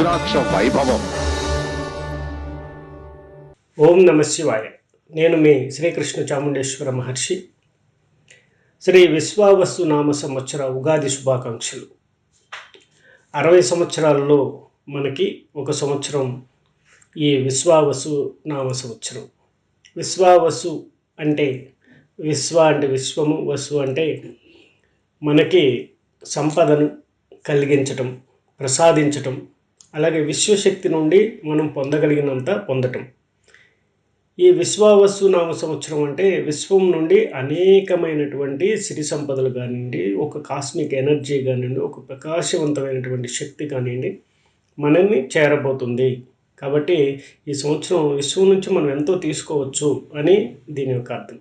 రుద్రాక్ష వైభవం. ఓం నమ శివాయ. నేను మీ శ్రీకృష్ణ చాముండేశ్వర మహర్షి. శ్రీ విశ్వావసు నామ సంవత్సర ఉగాది శుభాకాంక్షలు. 60 సంవత్సరాలలో మనకి ఒక సంవత్సరం ఈ విశ్వావసు నామ సంవత్సరం. విశ్వావసు అంటే విశ్వ అంటే విశ్వము, వసు అంటే మనకి సంపదను కలిగించటం, ప్రసాదించటం, అలాగే విశ్వశక్తి నుండి మనం పొందగలిగినంత పొందటం. ఈ విశ్వావసు నామ సంవత్సరం అంటే విశ్వం నుండి అనేకమైనటువంటి సిరి సంపదలు కానివ్వండి, ఒక కాస్మిక్ ఎనర్జీ కానివ్వండి, ఒక ప్రకాశవంతమైనటువంటి శక్తి కానివ్వండి మనల్ని చేరబోతుంది. కాబట్టి ఈ సంవత్సరం విశ్వం నుంచి మనం ఎంతో తీసుకోవచ్చు అని దీని యొక్క అర్థం.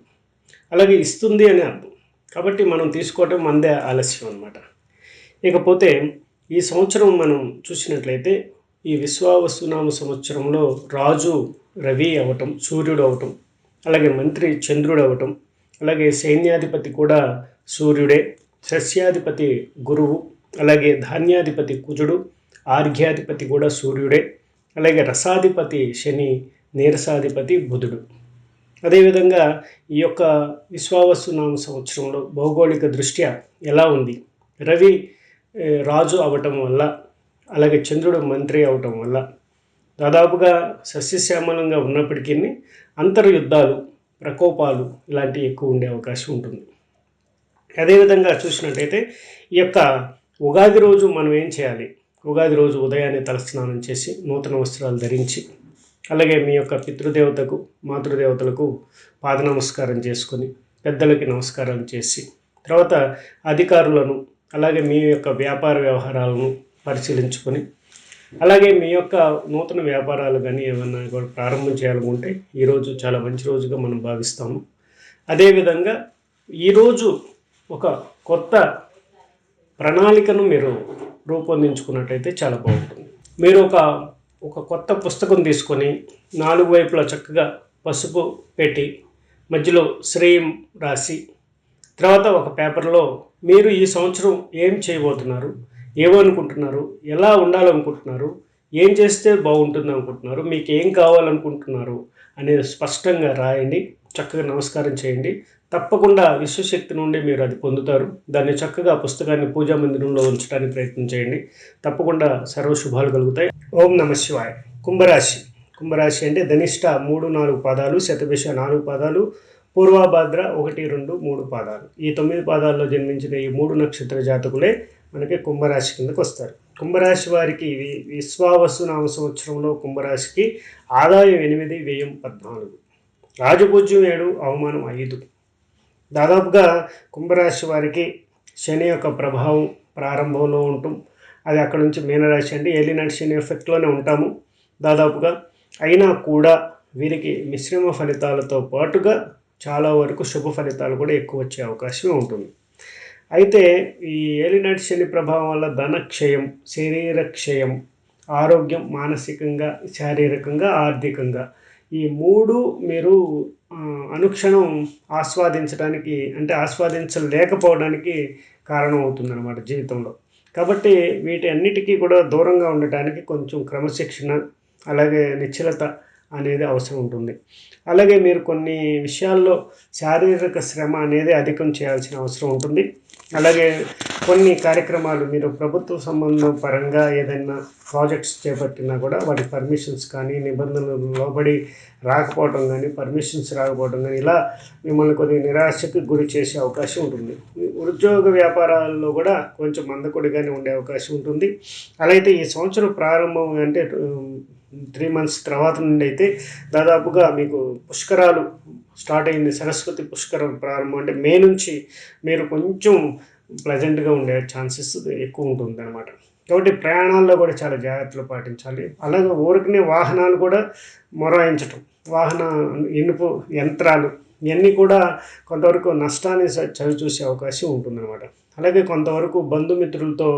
అలాగే ఇస్తుంది అని అర్థం. కాబట్టి మనం తీసుకోవటం మనదే ఆలస్యం అన్నమాట. ఇకపోతే ఈ సంవత్సరం మనం చూసినట్లయితే ఈ విశ్వావసునామ సంవత్సరంలో రాజు రవి అవటం, సూర్యుడు అవటం, అలాగే మంత్రి చంద్రుడు అవటం, అలాగే సైన్యాధిపతి కూడా సూర్యుడే, సస్యాధిపతి గురువు, అలాగే ధాన్యాధిపతి కుజుడు, ఆర్ఘ్యాధిపతి కూడా సూర్యుడే, అలాగే రసాధిపతి శని, నీరసాధిపతి బుధుడు. అదేవిధంగా ఈ యొక్క విశ్వావసునామ సంవత్సరంలో భౌగోళిక దృష్ట్యా ఎలా ఉంది? రవి రాజు అవటం వల్ల, అలాగే చంద్రుడు మంత్రి అవటం వల్ల దాదాపుగా సస్యశ్యామలంగా ఉన్నప్పటికీ అంతర్యుద్ధాలు, ప్రకోపాలు ఇలాంటివి ఎక్కువ ఉండే అవకాశం ఉంటుంది. అదేవిధంగా చూసినట్టయితే ఈ యొక్క ఉగాది రోజు మనం ఏం చేయాలి? ఉగాది రోజు ఉదయాన్నే తలస్నానం చేసి నూతన వస్త్రాలు ధరించి, అలాగే మీ యొక్క పితృదేవతకు, మాతృదేవతలకు పాద నమస్కారం చేసుకొని, పెద్దలకి నమస్కారం చేసి, తర్వాత అధికారులను, అలాగే మీ యొక్క వ్యాపార వ్యవహారాలను పరిశీలించుకొని, అలాగే మీ యొక్క నూతన వ్యాపారాలు కానీ ఏమన్నా కూడా ప్రారంభం చేయాలనుకుంటే ఈరోజు చాలా మంచి రోజుగా మనం భావిస్తాము. అదేవిధంగా ఈరోజు ఒక కొత్త ప్రణాళికను మీరు రూపొందించుకున్నట్టయితే చాలా బాగుంటుంది. మీరు ఒక కొత్త పుస్తకం తీసుకొని 4 వైపులా చక్కగా పసుపు పెట్టి మధ్యలో శ్రేయం రాసి, తర్వాత ఒక పేపర్లో మీరు ఈ సంవత్సరం ఏం చేయబోతున్నారు, ఏమనుకుంటున్నారు, ఎలా ఉండాలనుకుంటున్నారు, ఏం చేస్తే బాగుంటుంది అనుకుంటున్నారు, మీకు ఏం కావాలనుకుంటున్నారు అనేది స్పష్టంగా రాయండి. చక్కగా నమస్కారం చేయండి. తప్పకుండా విశ్వశక్తి నుండి మీరు అది పొందుతారు. దాన్ని చక్కగా పుస్తకాన్ని పూజా మందిరంలో ఉంచడానికి ప్రయత్నం చేయండి. తప్పకుండా సర్వశుభాలు కలుగుతాయి. ఓం నమ శివాయ. కుంభరాశి అంటే ధనిష్ట 3-4 పాదాలు, శతభిష 4 పాదాలు, పూర్వభాద్ర 1, 2, 3 పాదాలు. ఈ 9 పాదాల్లో జన్మించిన ఈ 3 నక్షత్ర జాతకులే మనకి కుంభరాశి కిందకు వస్తారు. కుంభరాశి వారికి విశ్వావసు నామ సంవత్సరంలో కుంభరాశికి ఆదాయం 8, వ్యయం 14, రాజపూజ్యం 7, అవమానం 5. దాదాపుగా కుంభరాశి వారికి శని యొక్క ప్రభావం ప్రారంభంలో ఉంటాం. అది అక్కడ నుంచి మీనరాశి అంటే ఏలినాటి శని ఎఫెక్ట్లోనే ఉంటాము దాదాపుగా. అయినా కూడా వీరికి మిశ్రమ ఫలితాలతో పాటుగా చాలా వరకు శుభ ఫలితాలు కూడా ఎక్కువ వచ్చే అవకాశమే ఉంటుంది. అయితే ఈ ఏలినాటి శని ప్రభావం వల్ల ధనక్షయం, శరీర క్షయం, ఆరోగ్యం, మానసికంగా, శారీరకంగా, ఆర్థికంగా ఈ 3 మీరు అనుక్షణం ఆస్వాదించడానికి, అంటే ఆస్వాదించలేకపోవడానికి కారణం అవుతుందన్నమాట జీవితంలో. కాబట్టి వీటి అన్నిటికీ కూడా దూరంగా ఉండటానికి కొంచెం క్రమశిక్షణ, అలాగే నిశ్చలత అనేది అవసరం ఉంటుంది. అలాగే మీరు కొన్ని విషయాల్లో శారీరక శ్రమ అనేది అధికం చేయాల్సిన అవసరం ఉంటుంది. అలాగే కొన్ని కార్యక్రమాలు మీరు ప్రభుత్వ సంబంధం పరంగా ఏదైనా ప్రాజెక్ట్స్ చేపట్టినా కూడా వాటి పర్మిషన్స్ కానీ, నిబంధనలు లోబడి రాకపోవడం కానీ, పర్మిషన్స్ రాకపోవడం కానీ ఇలా మిమ్మల్ని కొద్దిగా నిరాశకు గురి చేసే అవకాశం ఉంటుంది. ఉద్యోగ వ్యాపారాల్లో కూడా కొంచెం మందకొడిగానే ఉండే అవకాశం ఉంటుంది. అలాగే ఈ సంవత్సరం ప్రారంభం అంటే 3 months తర్వాత నుండి అయితే దాదాపుగా మీకు పుష్కరాలు స్టార్ట్ అయింది. సరస్వతి పుష్కరం ప్రారంభం అంటే మే నుంచి మీరు కొంచెం ప్లెజెంట్గా ఉండే ఛాన్సెస్ ఎక్కువ ఉంటుంది అనమాట. కాబట్టి ప్రయాణాల్లో కూడా చాలా జాగ్రత్తలు పాటించాలి. అలాగే ఊరికనే వాహనాలు కూడా మొరాయించటం, వాహన ఇనుపు యంత్రాలు ఇవన్నీ కూడా కొంతవరకు నష్టాన్ని చవి చూసే అవకాశం ఉంటుందన్నమాట. అలాగే కొంతవరకు బంధుమిత్రులతో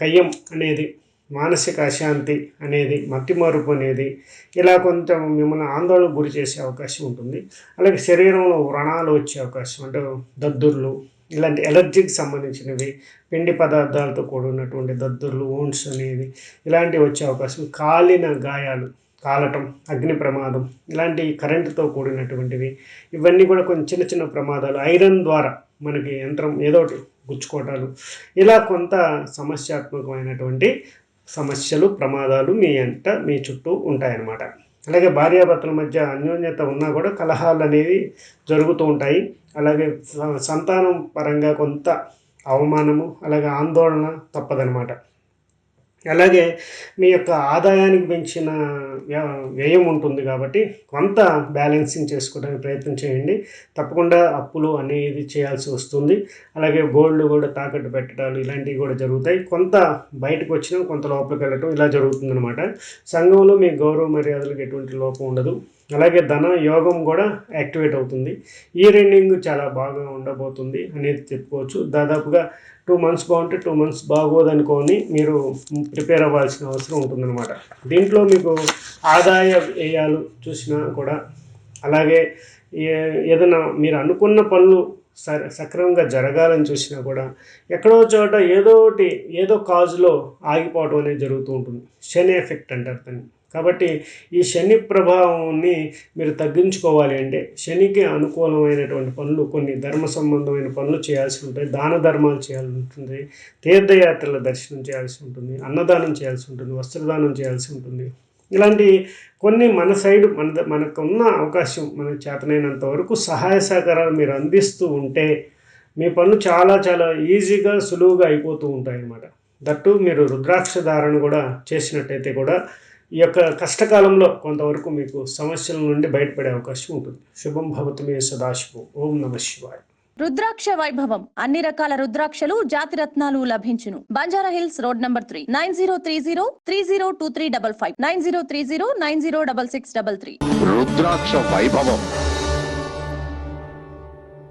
కయ్యం అనేది, మానసిక అశాంతి అనేది, మతిమరుపు అనేది ఇలా కొంచెం మిమ్మల్ని ఆందోళనకు గురి చేసే అవకాశం ఉంటుంది. అలాగే శరీరంలో వ్రణాలు వచ్చే అవకాశం, అంటే దద్దుర్లు, ఇలాంటి ఎలర్జీకి సంబంధించినవి, పిండి పదార్థాలతో కూడినటువంటి దద్దుర్లు, వూండ్స్ అనేవి ఇలాంటివి వచ్చే అవకాశం, కాలిన గాయాలు, కాలటం, అగ్ని ప్రమాదం, ఇలాంటి కరెంటుతో కూడినటువంటివి, ఇవన్నీ కూడా కొన్ని చిన్న చిన్న ప్రమాదాలు, ఐరన్ ద్వారా మనకి యంత్రం ఏదో ఒకటి గుచ్చుకోవటాలు, ఇలా కొంత సమస్యాత్మకమైనటువంటి సమస్యలు, ప్రమాదాలు మీ చుట్టూ ఉంటాయన్నమాట. అలాగే భార్యాభర్తల మధ్య అన్యోన్యత ఉన్నా కూడా కలహాలు అనేవి జరుగుతూ ఉంటాయి. అలాగే సంతానం పరంగా కొంత అవమానము, అలాగే ఆందోళన తప్పదనమాట. అలాగే మీ యొక్క ఆదాయానికి పెంచిన వ్యయం ఉంటుంది కాబట్టి కొంత బ్యాలెన్సింగ్ చేసుకోవడానికి ప్రయత్నం చేయండి. తప్పకుండా అప్పులు అనేది చేయాల్సి వస్తుంది. అలాగే గోల్డ్ కూడా తాకట్టు పెట్టడాలు ఇలాంటివి కూడా జరుగుతాయి. కొంత బయటకు వచ్చినా కొంత లోపలికి వెళ్ళటం ఇలా జరుగుతుందన్నమాట. సంఘంలో మీ గౌరవ మర్యాదలకు ఎటువంటి లోపం ఉండదు. అలాగే ధన యోగం కూడా యాక్టివేట్ అవుతుంది. ఇయర్ ఎండింగ్ చాలా బాగా ఉండబోతుంది అనేది చెప్పుకోవచ్చు. దాదాపుగా 2 months బాగుంటే 2 months బాగోదనుకొని మీరు ప్రిపేర్ అవ్వాల్సిన అవసరం ఉంటుందన్నమాట. దీంట్లో మీకు ఆదాయ వ్యయాలు చూసినా కూడా, అలాగే ఏదైనా మీరు అనుకున్న పనులు సక్రమంగా జరగాలని చూసినా కూడా ఎక్కడో చోట ఏదో కాజులో ఆగిపోవడం అనేది జరుగుతూ ఉంటుంది. శని ఎఫెక్ట్ అంటారు దాన్ని. కాబట్టి ఈ శని ప్రభావాన్ని మీరు తగ్గించుకోవాలి అంటే శనికి అనుకూలమైనటువంటి పనులు, కొన్ని ధర్మ సంబంధమైన పనులు చేయాల్సి ఉంటాయి. దాన ధర్మాలు చేయాల్సి ఉంటుంది, తీర్థయాత్రల దర్శనం చేయాల్సి ఉంటుంది, అన్నదానం చేయాల్సి ఉంటుంది, వస్త్రదానం చేయాల్సి ఉంటుంది. ఇలాంటి కొన్ని మన సైడు మనకున్న అవకాశం, మనకు చేతనైనంత వరకు సహాయ సహకారాలు మీరు అందిస్తూ ఉంటే మీ పనులు చాలా చాలా ఈజీగా, సులువుగా అయిపోతూ ఉంటాయి అన్నమాట. దట్టు మీరు రుద్రాక్ష ధారణ కూడా చేసినట్టయితే కూడా ఈ యొక్క కష్టకాలంలో కొంతవరకు మీకు సమస్యల నుండి బయటపడే అవకాశం ఉంటుంది. శుభం భవతు మే సదాశివం. ఓం నమః శివాయ. రుద్రాక్ష వైభవం. అన్ని రకాల రుద్రాక్షలు, జాతి రత్నాలు లభించును. Banjara hills road number 3, 9030302355, 9030906633. రుద్రాక్ష వైభవం.